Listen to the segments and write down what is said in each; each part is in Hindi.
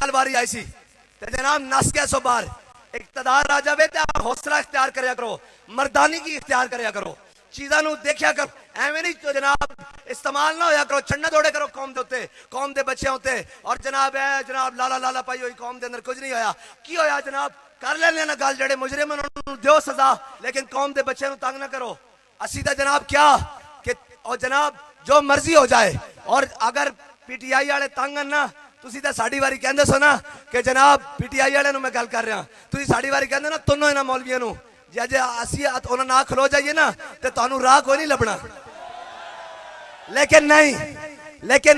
कल बारी आई सी ते जनाब नस गया सो बार इकतदार आ जावे ते हौसला इख्तियार करया करो, मर्दानी की इख्तियार करया करो, चीज़ां नूं देखिया करो, एवें नहीं तो जनाब इस्तेमाल ना होया करो, छन्ना दौड़े करो कौम दे उत्ते, कौम दे बच्चों उत्ते। और जनाब है जनाब लाला लाला पाई हुई कौम दे अंदर कुछ नहीं होया, की होया जनाब कर लेने ना गल, जेड़े मुजरिम उन्होंने दो सजा, लेकिन कौम दे बच्चों तंग ना करो। असी तो जनाब क्या कि और जनाब जो मर्जी हो जाए, और अगर पीटीआई वाले तंग ना तुसी तो साड़ी वारी कहंदे सो ना कि जनाब पीटीआई वाले मैं गल कर रहा, तुसी साड़ी वारी कहंदे ना तुनो इन्हां मौलवियां नूं जे अजे असी उन्हां नाल खलो जाइए ना ते तुहानूं राह कोई नहीं लभना। लेकिन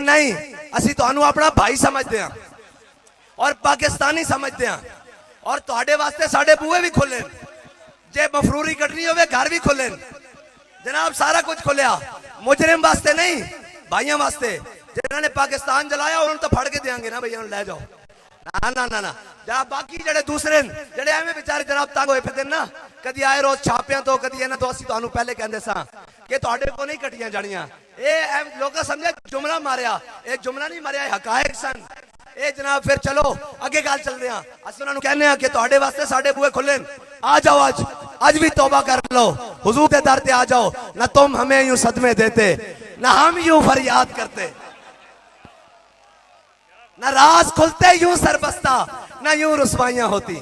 नहीं असी तुहानूं अपना भाई समझते हैं और पाकिस्तानी समझते हैं, और तुहाडे वास्ते साडे बूहे भी खुले, जे मफरूरी कटनी होवे घर भी खुले जनाब, सारा कुछ खुलिया, मुजरिम वास्ते नहीं भाइयों वास्ते। जिन्होंने पाकिस्तान जलाया उन्होंने तो फड़ के देंगे ना भैया, ले जाओ ना ना ना ना। जनाब बाकी जड़े दूसरे जड़े एवं बेचारे जनाब तंग होए फिरदे ना, कदी आए रोज छापियां तो कदी इन्हां तो असीं तुहानूं पहले कहंदे सां कि तुहाडे को नहीं कटियां जाणियां। ये लोग समझे जुमला मारिया, ये जुमला नहीं मारिया, हकायक सन ये जनाब। फिर चलो अगे गल चल रहे हैं, असीं उन्हां नूं कहने आ कि तुहाडे वास्ते साडे बूहे खुले, आ जाओ आज भी तौबा कर लो, हुजूर के दर पे आ जाओ। ना तुम हमें यूं सदमे देते, ना हम यूं फरियाद करते, ना राज खुलते यूं सरबस्ता, ना यूं रुसवाइयां होती।